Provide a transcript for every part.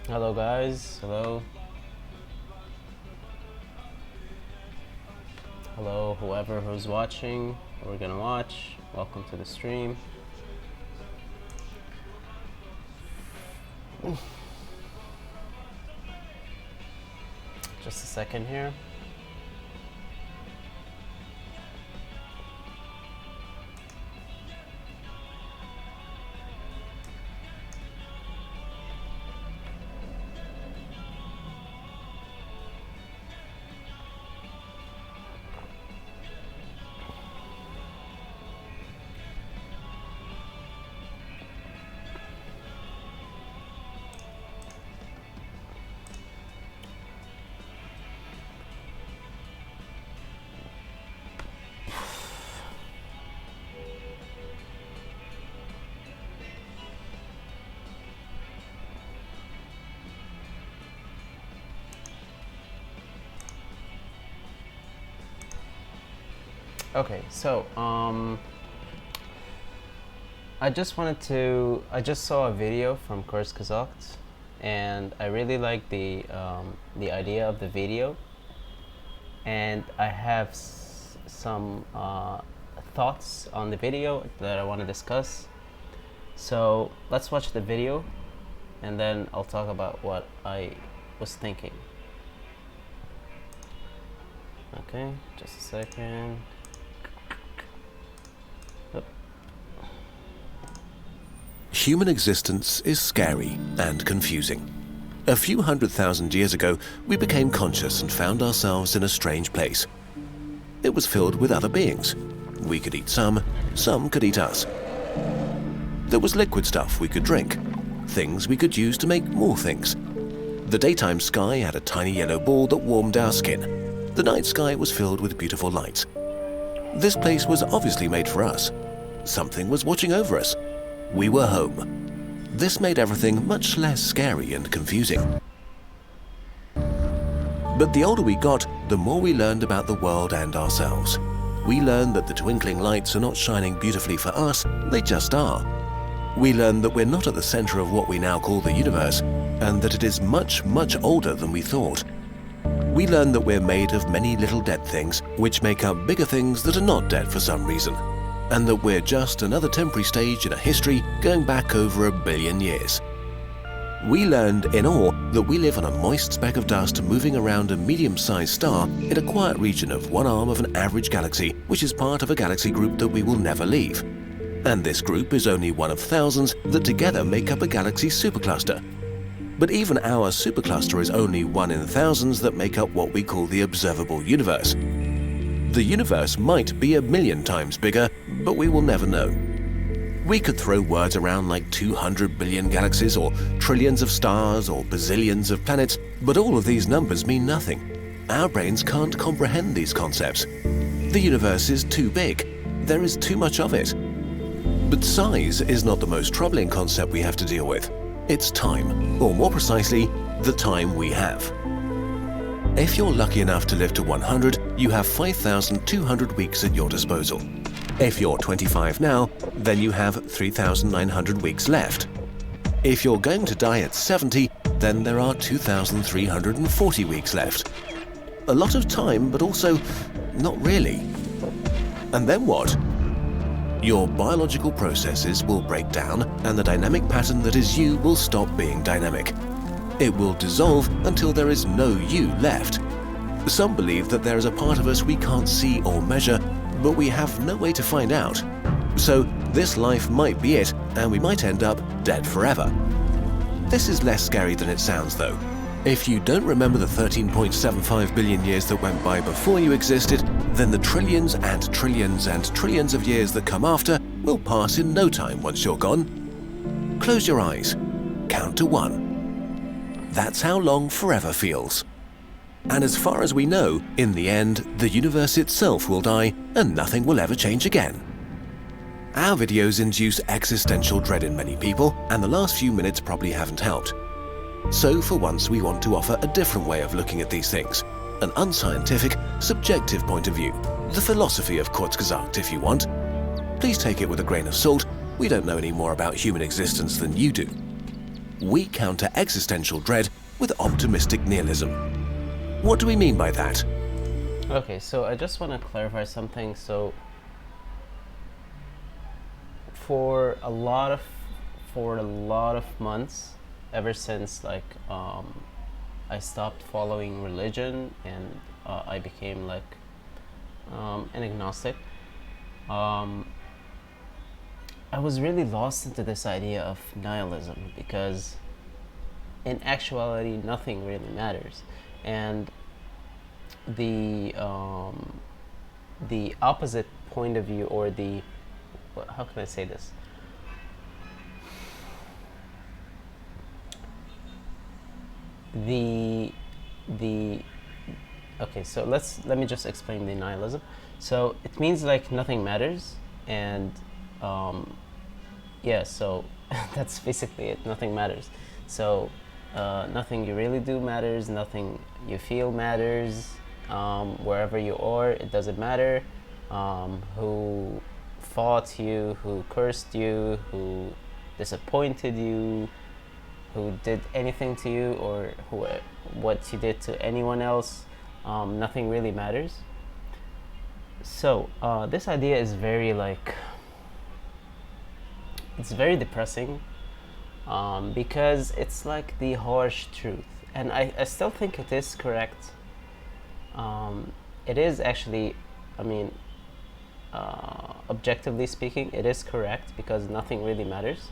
Hello guys, hello. Hello whoever who's watching or gonna watch. Welcome to the stream. Just a second here. Okay, so I just saw a video from Kurzgesagt, and I really like the idea of the video, and I have some thoughts on the video that I want to discuss. So let's watch the video, and then I'll talk about what I was thinking. Okay, just a second. Human existence is scary and confusing. A few 100,000 years ago, we became conscious and found ourselves in a strange place. It was filled with other beings. We could eat some could eat us. There was liquid stuff we could drink, things we could use to make more things. The daytime sky had a tiny yellow ball that warmed our skin. The night sky was filled with beautiful lights. This place was obviously made for us. Something was watching over us. We were home. This made everything much less scary and confusing. But the older we got, the more we learned about the world and ourselves. We learned that the twinkling lights are not shining beautifully for us, they just are. We learned that we're not at the center of what we now call the universe, and that it is much, much older than we thought. We learned that we're made of many little dead things, which make up bigger things that are not dead for some reason, and that we're just another temporary stage in a history going back over 1 billion years. We learned in awe that we live on a moist speck of dust moving around a medium-sized star in a quiet region of one arm of an average galaxy, which is part of a galaxy group that we will never leave. And this group is only one of thousands that together make up a galaxy supercluster. But even our supercluster is only one in thousands that make up what we call the observable universe. The universe might be 1 million times bigger, but we will never know. We could throw words around like 200 billion galaxies, or trillions of stars, or bazillions of planets, but all of these numbers mean nothing. Our brains can't comprehend these concepts. The universe is too big. There is too much of it. But size is not the most troubling concept we have to deal with. It's time, or more precisely, the time we have. If you're lucky enough to live to 100, you have 5,200 weeks at your disposal. If you're 25 now, then you have 3,900 weeks left. If you're going to die at 70, then there are 2,340 weeks left. A lot of time, but also not really. And then what? Your biological processes will break down, and the dynamic pattern that is you will stop being dynamic. It will dissolve until there is no you left. Some believe that there is a part of us we can't see or measure, but we have no way to find out. So this life might be it, and we might end up dead forever. This is less scary than it sounds though. If you don't remember the 13.75 billion years that went by before you existed, then the trillions and trillions and trillions of years that come after will pass in no time once you're gone. Close your eyes. Count to 1. That's how long forever feels. And as far as we know, in the end, the universe itself will die and nothing will ever change again. Our videos induce existential dread in many people, and the last few minutes probably haven't helped. So for once we want to offer a different way of looking at these things, an unscientific, subjective point of view, the philosophy of Kurzgesagt if you want. Please take it with a grain of salt, we don't know any more about human existence than you do. we counter existential dread with optimistic nihilism. What do we mean by that? Okay, so I just want to clarify something. So for a lot of months, ever since I stopped following religion and I became an agnostic, I was really lost into this idea of nihilism, because in actuality nothing really matters, and the opposite point of view, or how can I say this? Okay, so let me just explain the nihilism. So it means like nothing matters, and yeah, so that's basically it. Nothing matters. So nothing you really do matters. Nothing you feel matters. Wherever you are, it doesn't matter. Who fought you, who cursed you, who disappointed you, who did anything to you, or what you did to anyone else, nothing really matters. So this idea is it's very depressing, because it's like the harsh truth, and I still think it is correct. It is actually, I mean, objectively speaking, it is correct, because nothing really matters.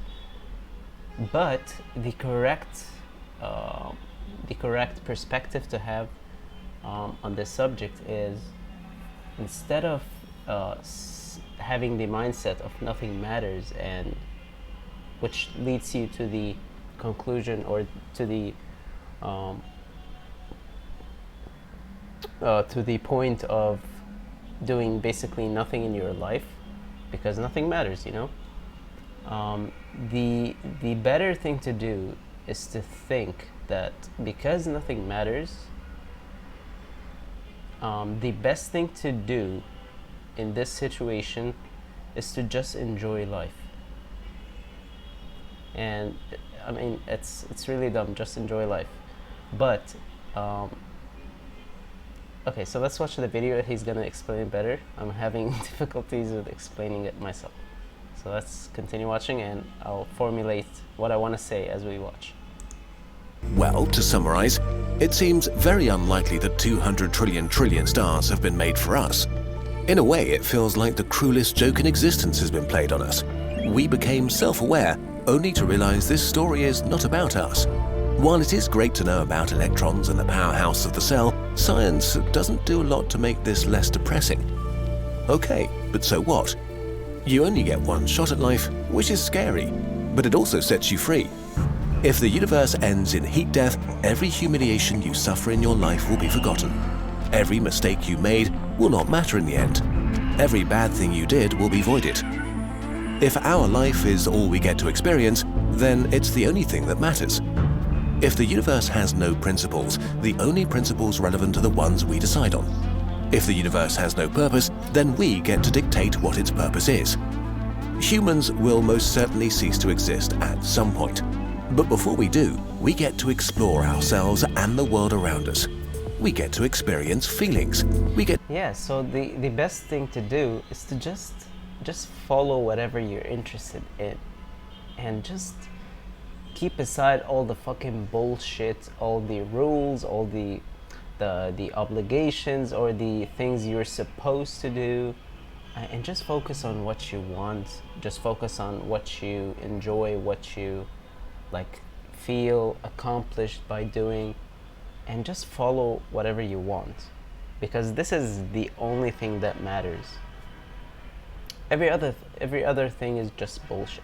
But the correct perspective to have on this subject is, instead of having the mindset of nothing matters, and which leads you to the conclusion, or to the point of doing basically nothing in your life, because nothing matters, the better thing to do is to think that because nothing matters, the best thing to do in this situation is to just enjoy life. And I mean, it's really dumb, just enjoy life. But okay, so let's watch the video. He's gonna explain it better. I'm having difficulties with explaining it myself. So let's continue watching, and I'll formulate what I want to say as we watch. Well, to summarize, it seems very unlikely that 200 trillion stars have been made for us. In a way, it feels like the cruelest joke in existence has been played on us. We became self-aware only to realize this story is not about us. While it is great to know about electrons and the powerhouse of the cell, science doesn't do a lot to make this less depressing. Okay, but so what? You only get one shot at life, which is scary, but it also sets you free. If the universe ends in heat death, every humiliation you suffer in your life will be forgotten. Every mistake you made will not matter in the end. Every bad thing you did will be voided. If our life is all we get to experience, then it's the only thing that matters. If the universe has no principles, the only principles relevant are the ones we decide on. If the universe has no purpose, then we get to dictate what its purpose is. Humans will most certainly cease to exist at some point. But before we do, we get to explore ourselves and the world around us. We get to experience feelings. Yeah, so the best thing to do is to just follow whatever you're interested in, and just keep aside all the fucking bullshit, all the rules, all the obligations, or the things you're supposed to do, and just focus on what you want. Just focus on what you enjoy, what you feel accomplished by doing, and just follow whatever you want, because this is the only thing that matters. Every other thing is just bullshit,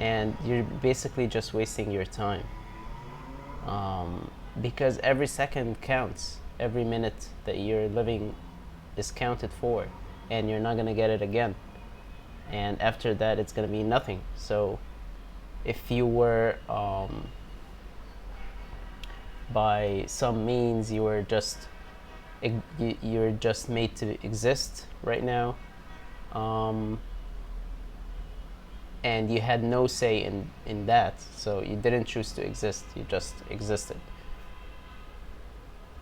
and you're basically just wasting your time, because every second counts. Every minute that you're living is counted for, and you're not gonna get it again, and after that it's gonna be nothing. So if you were by some means you're just made to exist right now, and you had no say in that, so you didn't choose to exist, you just existed.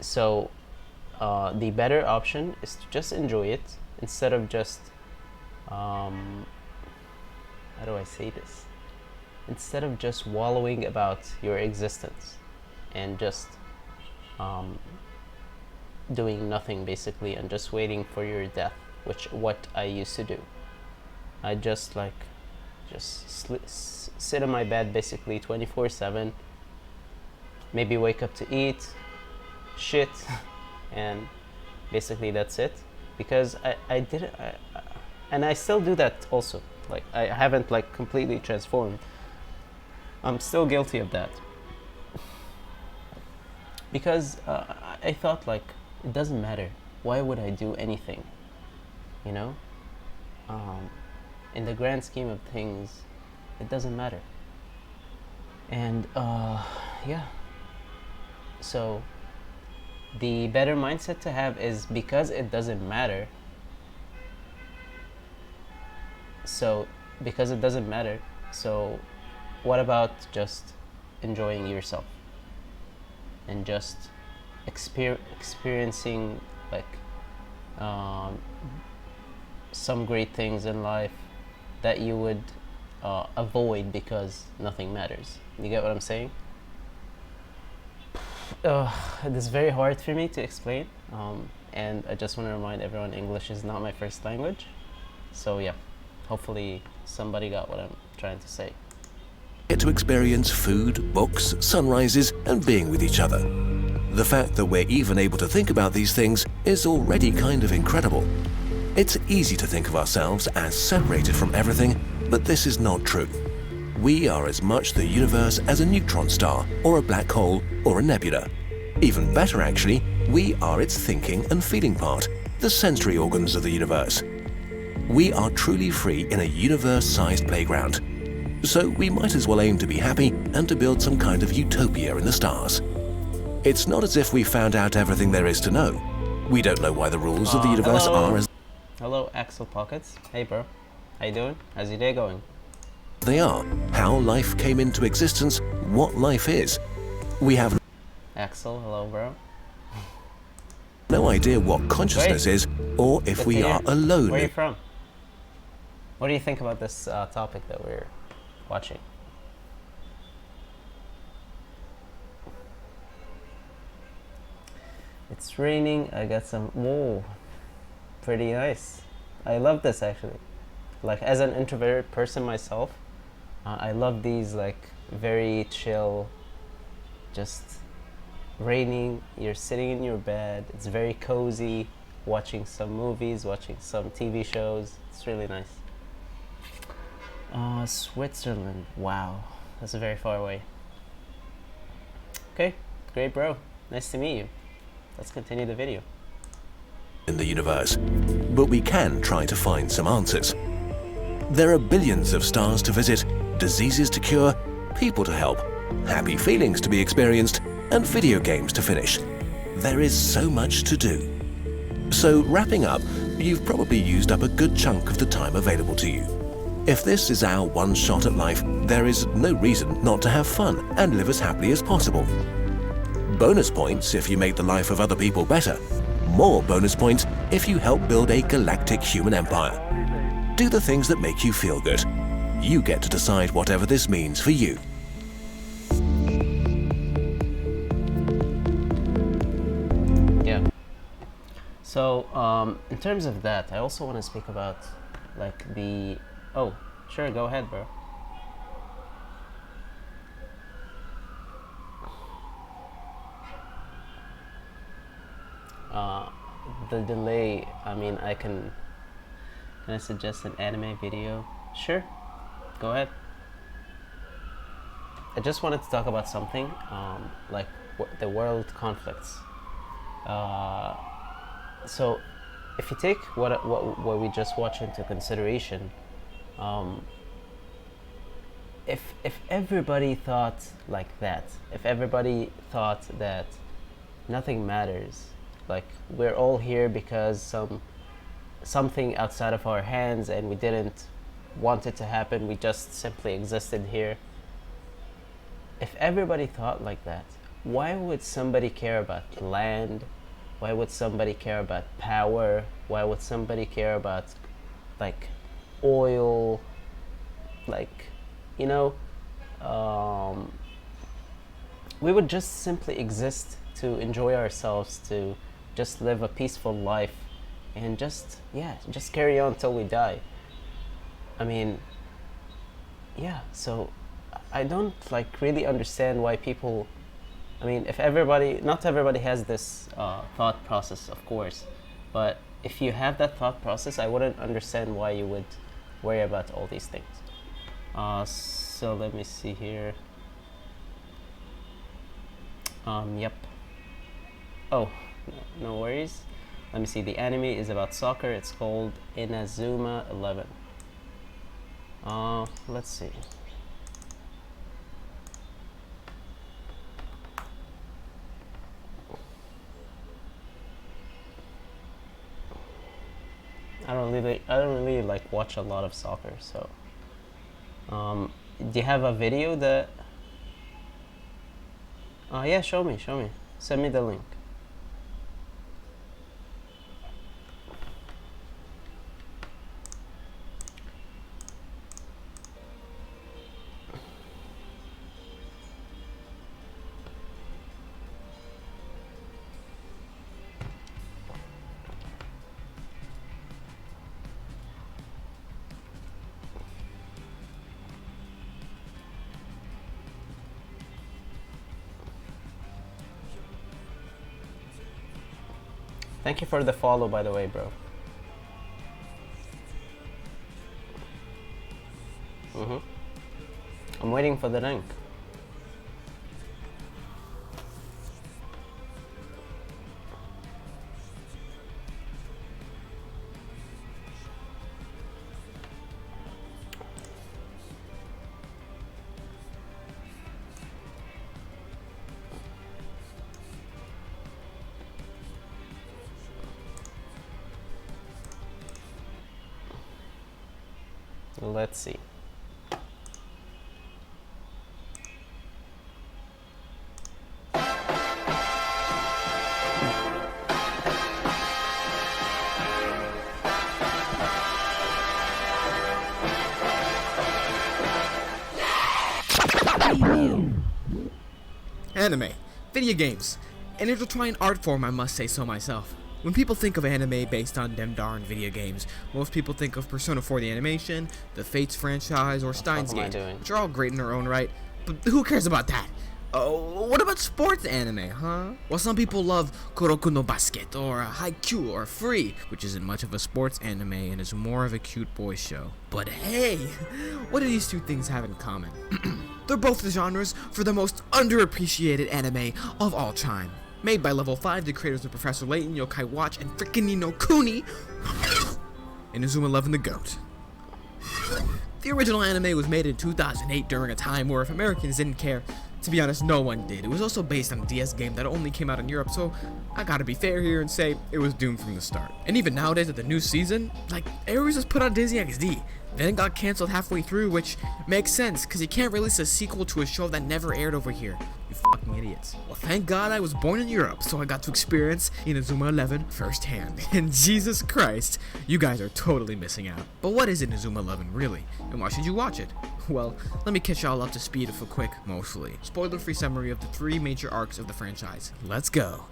So the better option is to just enjoy it instead of just how do I say this, instead of just wallowing about your existence and just doing nothing basically and just waiting for your death, which what I used to do. I just sit in my bed basically 24/7, maybe wake up to eat, shit, and basically that's it. Because I didn't, and I still do that also. Like I haven't like completely transformed. I'm still guilty of that. Because I thought like it doesn't matter. Why would I do anything? You know? In the grand scheme of things, it doesn't matter. And yeah. So the better mindset to have is because it doesn't matter. So because it doesn't matter, so what about just enjoying yourself and just experiencing like some great things in life that you would avoid because nothing matters. You get what I'm saying? It is very hard for me to explain, and I just want to remind everyone English is not my first language. So yeah, hopefully somebody got what I'm trying to say. Get to experience food, books, sunrises, and being with each other. The fact that we're even able to think about these things is already kind of incredible. It's easy to think of ourselves as separated from everything, but this is not true. We are as much the universe as a neutron star, or a black hole, or a nebula. Even better actually, we are its thinking and feeling part, the sensory organs of the universe. We are truly free in a universe-sized playground. So we might as well aim to be happy and to build some kind of utopia in the stars. It's not as if we found out everything there is to know. We don't know why the rules of the universe are as Hello, Axel Pockets. Hey bro, how you doing? How's your day going? they are, how life came into existence, what life is. We have Axel, hello bro. no idea what consciousness is, or if Good we to hear. are alone. Where are you from? What do you think about this topic that we're watching? It's raining. I got some. Whoa, pretty nice. I love this actually. Like as an introverted person myself, I love these like very chill, just raining. You're sitting in your bed. It's very cozy. Watching some movies, watching some TV shows. It's really nice. Switzerland. Wow, that's very far away. Okay, great, bro. Nice to meet you. Let's continue the video. In the universe, but we can try to find some answers. There are billions of stars to visit, diseases to cure, people to help, happy feelings to be experienced, and video games to finish. There is so much to do. So wrapping up, you've probably used up a good chunk of the time available to you. If this is our one shot at life, there is no reason not to have fun and live as happily as possible. Bonus points if you make the life of other people better. More bonus points if you help build a galactic human empire. Do the things that make you feel good. You get to decide whatever this means for you. Yeah. So, in terms of that, I also want to speak about like the. Oh, sure, go ahead, bro. The delay. I mean, can I suggest an anime video? Sure, go ahead. I just wanted to talk about something, like the world conflicts. So, if you take what we just watched into consideration, if everybody thought like that, if everybody thought that nothing matters, like we're all here because something outside of our hands, and we didn't want it to happen. We just simply existed here. If everybody thought like that, why would somebody care about land? Why would somebody care about power? Why would somebody care about like oil? Like, you know, we would just simply exist to enjoy ourselves, to just live a peaceful life, and just carry on till we die. I mean, yeah, so I don't like really understand why people, I mean, if everybody, not everybody has this thought process, of course, but if you have that thought process, I wouldn't understand why you would worry about all these things. So let me see here. Yep. Oh, no worries. Let me see. The anime is about soccer. It's called Inazuma 11. Let's see. I don't really like watch a lot of soccer, so. Do you have a video that? Yeah, show me. Send me the link. Thank you for the follow, by the way, bro. I'm waiting for the link. Let's see. Anime. Video games. An intertwined art form, I must say so myself. When people think of anime based on them darn video games, most people think of Persona 4 the animation, the Fates franchise, or Steins Gate, which are all great in their own right, but who cares about that? What about sports anime, huh? Well, some people love Kuroko no Basket, or Haikyuu, or Free, which isn't much of a sports anime and is more of a cute boy show. But hey, what do these two things have in common? They're both the genres for the most underappreciated anime of all time. Made by Level 5, the creators of Professor Layton, Yokai Watch, and frickin' Ni no Kuni, Inazuma 11 the GOAT. The original anime was made in 2008 during a time where if Americans didn't care, to be honest, no one did. It was also based on a DS game that only came out in Europe, so I gotta be fair here and say it was doomed from the start. And even nowadays at the new season, like, Aries was put on Disney XD, then got cancelled halfway through, which makes sense, because you can't release a sequel to a show that never aired over here. You fucking idiots. Well, thank God I was born in Europe, so I got to experience Inazuma 11 firsthand. And Jesus Christ, you guys are totally missing out. But what is Inazuma 11 really? And why should you watch it? Well, let me catch y'all up to speed with a quick, mostly spoiler-free summary of the 3 major arcs of the franchise. Let's go.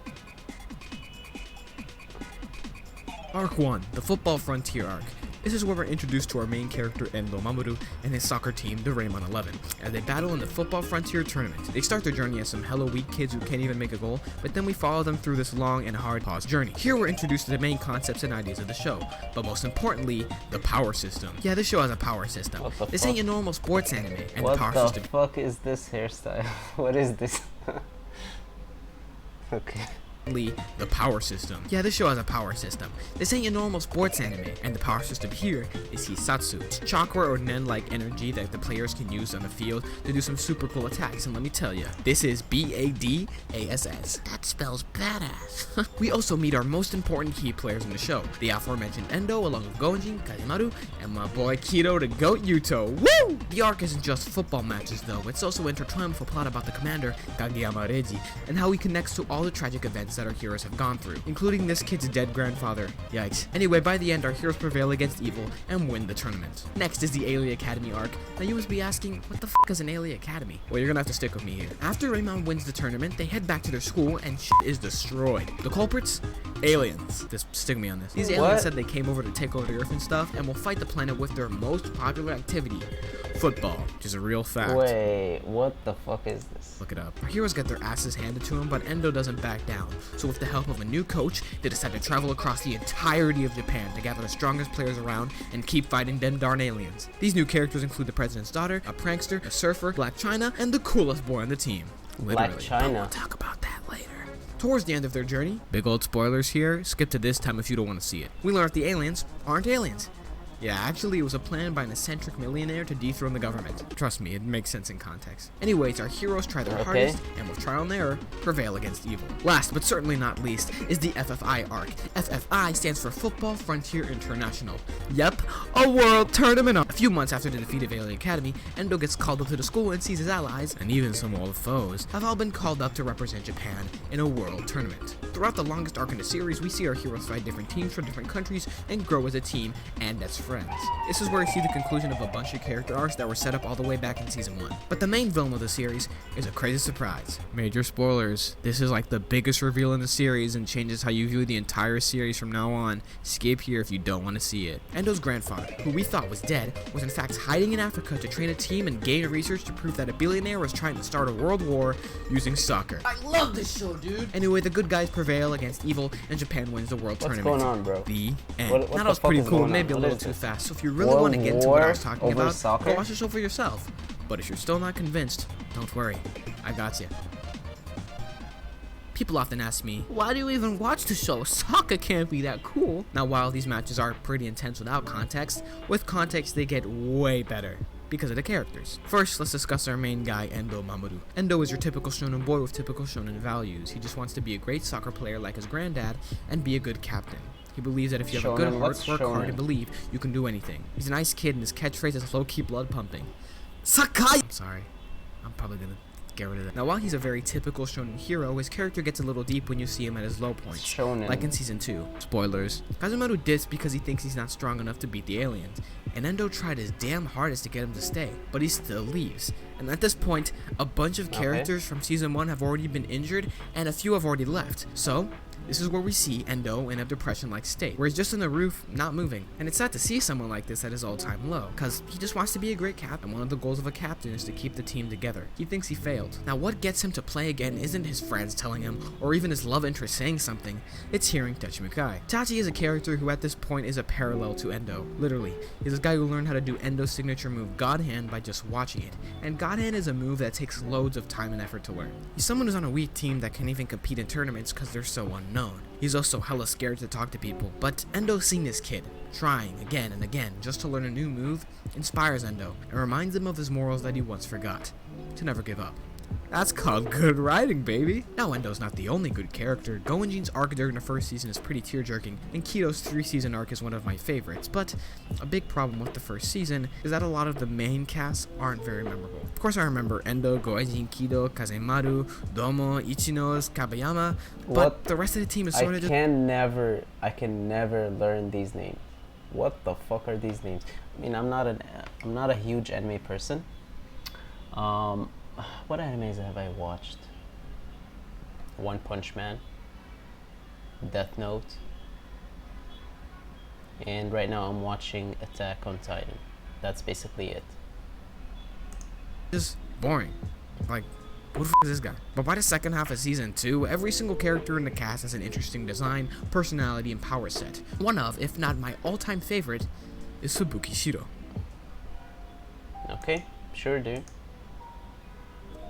Arc 1, the Football Frontier arc. This is where we're introduced to our main character Endo Mamoru and his soccer team, the Raymon 11, as they battle in the Football Frontier tournament. They start their journey as some hella weak kids who can't even make a goal, but then we follow them through this long and hard-pause journey. Here we're introduced to the main concepts and ideas of the show, but most importantly, the power system. Yeah, this show has a power system. This ain't your normal sports anime, and the power system. What the fuck is this hairstyle? What is this? Okay. the power system. Yeah, this show has a power system. This ain't your normal sports anime, and the power system here is Hisatsu. It's chakra or nen-like energy that the players can use on the field to do some super cool attacks, and let me tell you, this is BADASS. That spells badass. We also meet our most important key players in the show, the aforementioned Endo along with Gonjin, Kazemaru, and my boy Kido the Goat Yuto. Woo! The arc isn't just football matches though, it's also intertwined with a plot about the commander, Kageyama Reiji, and how he connects to all the tragic events that our heroes have gone through, including this kid's dead grandfather. Yikes. Anyway, by the end, our heroes prevail against evil and win the tournament. Next is the Aelia Academy arc. Now you must be asking, what the f is an Aelia Academy? Well, you're gonna have to stick with me here. After Raymond wins the tournament, they head back to their school and shit is destroyed. The culprits? Aliens. Just stick me on this. These aliens said they came over to take over the Earth and stuff, and will fight the planet with their most popular activity, football, which is a real fact. Wait, what the fuck is this? Look it up. Our heroes get their asses handed to them, but Endo doesn't back down. So with the help of a new coach, they decide to travel across the entirety of Japan to gather the strongest players around and keep fighting them darn aliens. These new characters include the president's daughter, a prankster, a surfer, Black China, and the coolest boy on the team. Literally. Black China. But we'll talk about that later. Towards the end of their journey, big old spoilers here, skip to this time if you don't want to see it. We learn that the aliens aren't aliens. Yeah, actually, it was a plan by an eccentric millionaire to dethrone the government. Trust me, it makes sense in context. Anyways, our heroes try their hardest, and with trial and error, prevail against evil. Last, but certainly not least, is the FFI arc. FFI stands for Football Frontier International. Yep, a world tournament. A few months after the defeat of Aelia Academy, Endo gets called up to the school and sees his allies, and even some old foes, have all been called up to represent Japan in a world tournament. Throughout the longest arc in the series, we see our heroes fight different teams from different countries and grow as a team and as friends. This is where we see the conclusion of a bunch of character arcs that were set up all the way back in season 1. But the main villain of the series is a crazy surprise. Major spoilers. This is like the biggest reveal in the series and changes how you view the entire series from now on. Skip here if you don't want to see it. Endo's grandfather, who we thought was dead, was in fact hiding in Africa to train a team and gain research to prove that a billionaire was trying to start a world war using soccer. I love this show, dude! Anyway, the good guys prevail against evil and Japan wins the world tournament. What's going on, bro? The end. What That was pretty cool, maybe a little too fast. So if you really want to get into what I was talking about, go watch the show for yourself. But if you're still not convinced, don't worry, I got you. People often ask me, why do you even watch the show? Soccer can't be that cool. Now, while these matches are pretty intense without context, with context they get way better because of the characters. First, let's discuss our main guy, Endo Mamoru. Endo is your typical shonen boy with typical shonen values. He just wants to be a great soccer player like his granddad and be a good captain. He believes that if you have a good heart, work hard, and believe, you can do anything. He's a nice kid, and his catchphrase is low-key blood pumping. Sakai! I'm sorry. I'm probably gonna get rid of that. Now, while he's a very typical shonen hero, his character gets a little deep when you see him at his low points. Like in season 2. Spoilers. Kazemaru dips because he thinks he's not strong enough to beat the aliens. And Endo tried his damn hardest to get him to stay, but he still leaves. And at this point, a bunch of characters from season 1 have already been injured, and a few have already left. So, this is where we see Endo in a depression-like state, where he's just on the roof, not moving. And it's sad to see someone like this at his all-time low, because he just wants to be a great captain. One of the goals of a captain is to keep the team together. He thinks he failed. Now, what gets him to play again isn't his friends telling him, or even his love interest saying something. It's hearing Tachimukai. Tachi is a character who at this point is a parallel to Endo. Literally, he's a guy who learned how to do Endo's signature move, God Hand, by just watching it. And God Hand is a move that takes loads of time and effort to learn. He's someone who's on a weak team that can't even compete in tournaments because they're so unknown. He's also hella scared to talk to people, but Endo seeing this kid, trying again and again just to learn a new move, inspires Endo and reminds him of his morals that he once forgot, to never give up. That's called good writing, baby! Now, Endo's not the only good character. Goenjin's arc during the first season is pretty tear-jerking, and Kido's 3-season arc is one of my favorites, but a big problem with the first season is that a lot of the main casts aren't very memorable. Of course, I remember Endo, Goenjin, Kido, Kazemaru, Domo, Ichinos, Kabayama, but the rest of the team is sort of just... I can never learn these names. What the fuck are these names? I mean, I'm not a huge anime person. What animes have I watched? One Punch Man, Death Note, and right now I'm watching Attack on Titan. That's basically it. Just boring. Like, who the f is this guy? But by the second half of season 2, every single character in the cast has an interesting design, personality, and power set. One of, if not my all-time favorite, is Fubuki Shiro. Okay, sure, dude.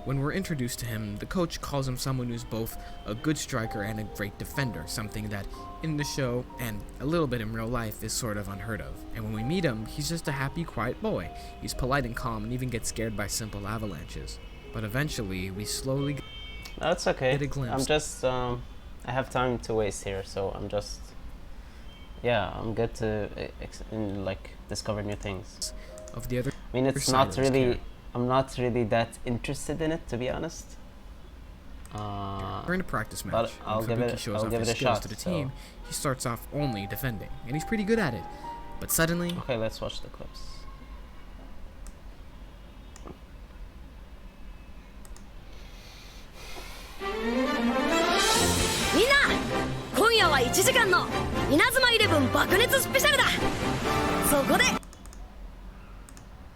When we're introduced to him, the coach calls him someone who's both a good striker and a great defender, something that in the show, and a little bit in real life, is sort of unheard of. And when we meet him, he's just a happy, quiet boy. He's polite and calm and even gets scared by simple avalanches. But eventually, we slowly That's okay. get a glimpse. I'm just, I have time to waste here, so I'm just, yeah, I'm good to, discover new things. Of the other I mean, it's side not of his really, character. I'm not really that interested in it, to be honest. We're in a practice match. but I'll when give Kabuki it- shows I'll off give his it a skills shot, to the so- team, he starts off only defending, and he's pretty good at it. But suddenly, Okay, let's watch the clips. みんな今夜は1時間の稲妻イレブン爆熱スペシャルだ。そこで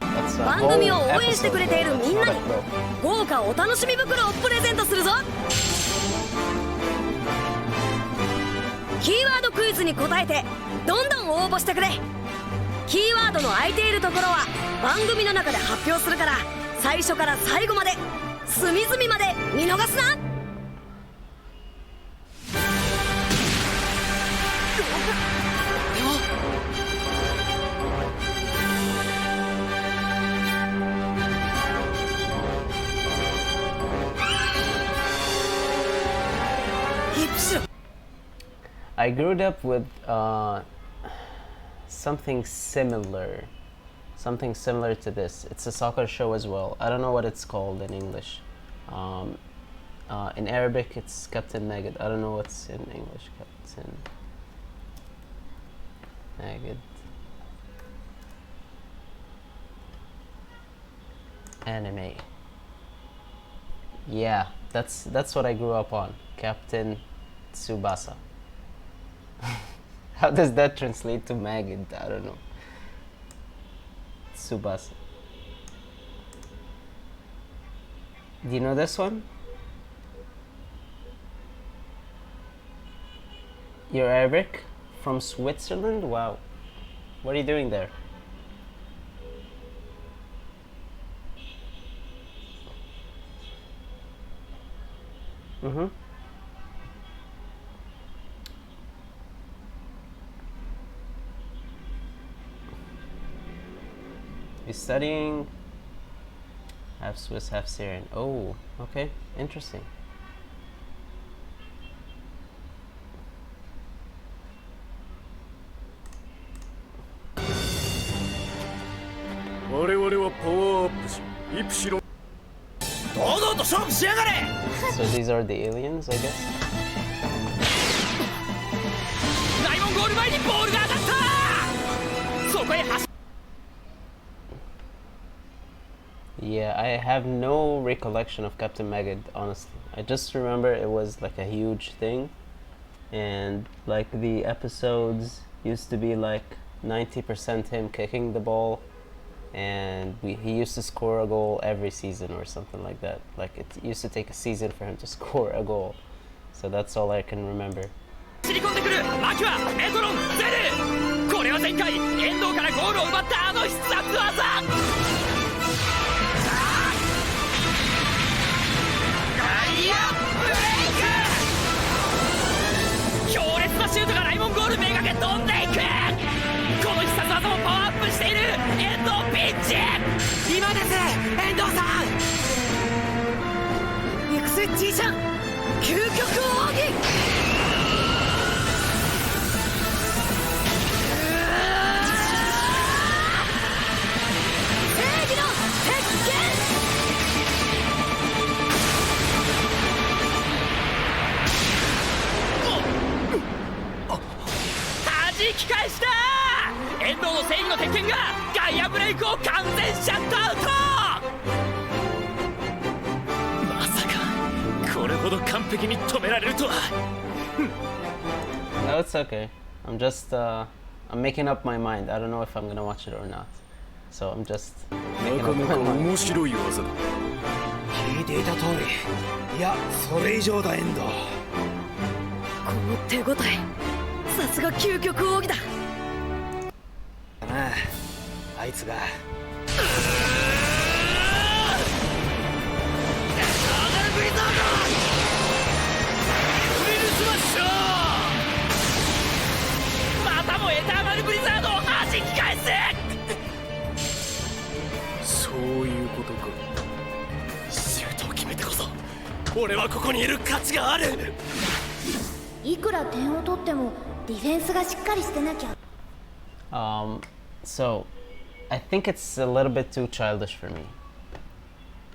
That's a 番 whole 組を応援してくれ episode, ている though. みんな That's に not a clip. 豪華お楽しみ袋をプレゼントするぞ。キーワードクイズに答えてどんどん応募してくれ。キーワードの空いているところは番組の中で発表するから、最初から最後まで隅々まで見逃すな。ヒップしろ。 I grew up with something similar to this. It's a soccer show as well. I don't know what it's called in English. In Arabic, it's Captain Magid. I don't know what's in English. Captain Magid. Anime. Yeah, that's what I grew up on. Captain Tsubasa. How does that translate to Magid? I don't know. Tsubasa. Do you know this one? You're Arabic? From Switzerland? Wow. What are you doing there? Mm-hmm. He's studying half Swiss, half Syrian. Oh, okay, interesting. So these are the aliens, I guess. 大門ゴール前にボールが当たった。そこへ走 Yeah, I have no recollection of Captain Magid, honestly. I just remember it was like a huge thing, and like the episodes used to be like 90% him kicking the ball, and he used to score a goal every season or something like that. Like it used to take a season for him to score a goal. So that's all I can remember. り込んでくるマキュアメトロンゼル。これは前回遠藤からゴールを奪ったあの必殺技。強烈なシュートがライモンゴールめがけ飛んでいく。この必殺技もパワーアップしている遠藤ピッチ。今です遠藤さん。行くぜじいちゃん、究極奥義。正義の鉄拳。弾き返した。遠藤の正義の鉄拳がガイアブレイクを完全シャットアウト。まさかこれほど完璧に止められるとは。 No, it's okay. I'm just I'm making up my mind. I don't know if I'm gonna watch it or not. So I'm just making up my mind. 面白い技だ。聞いていた通り、いやそれ以上だエンド。この手応え、さすが究極奥義だ。だなあいつが。俺はここにいる価値がある。いくら点を取ってもディフェンスがしっかりしてなきゃ。So I think it's a little bit too childish for me.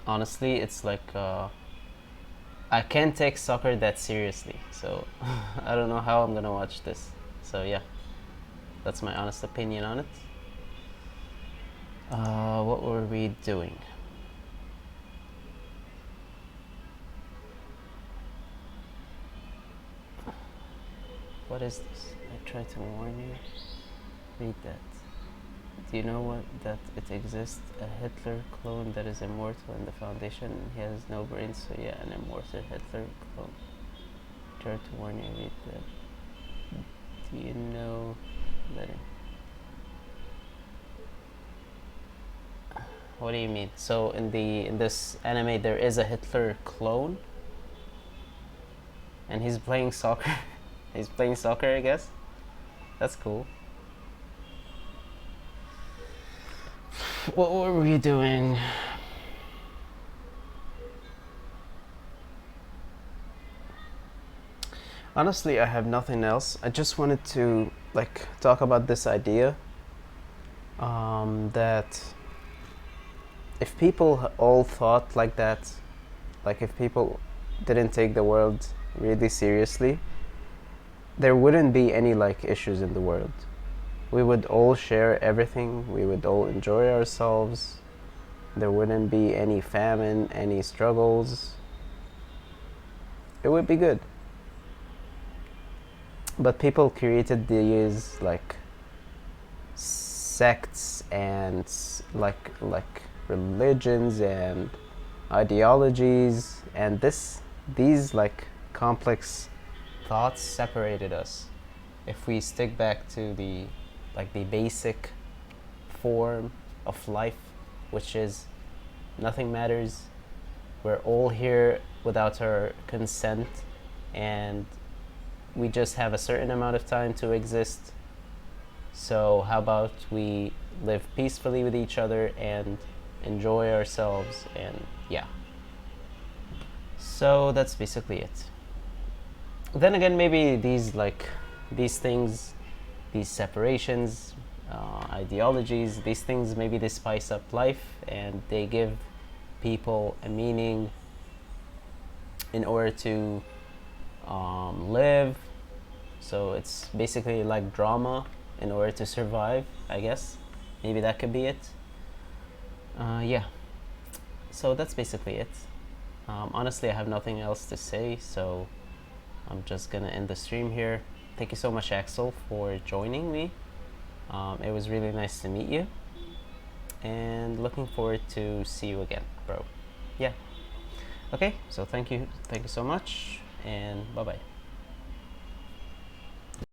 Honestly, it's like I can't take soccer that seriously, so I don't know how I'm gonna watch this. So yeah, that's my honest opinion on it. What were we doing? What is this? I tried to warn you. Read that. Do you know what that it exists? A Hitler clone that is immortal in the Foundation. He has no brain, so yeah, an immortal Hitler clone. Try to warn you. Read that. Do you know that? What do you mean? So in this anime there is a Hitler clone, and he's playing soccer. He's playing soccer, I guess. That's cool. What were we doing? Honestly, I have nothing else. I just wanted to talk about this idea that if people all thought like that, like if people didn't take the world really seriously, there wouldn't be any issues in the world. We would all share everything, we would all enjoy ourselves, there wouldn't be any famine, any struggles. It would be good. But people created these sects and religions and ideologies, and these complex thoughts separated us. If we stick back to the basic form of life, which is nothing matters, we're all here without our consent, and we just have a certain amount of time to exist. So how about we live peacefully with each other and enjoy ourselves, and yeah. So that's basically it. Then again, maybe these things, these separations, ideologies, these things, maybe they spice up life and they give people a meaning in order to live. So it's basically like drama in order to survive, I guess. Maybe that could be it. Yeah. So that's basically it. Honestly, I have nothing else to say, so I'm just gonna end the stream here. Thank you so much, Axel, for joining me. It was really nice to meet you, and looking forward to see you again, bro. Yeah. Okay, so thank you so much, and bye bye.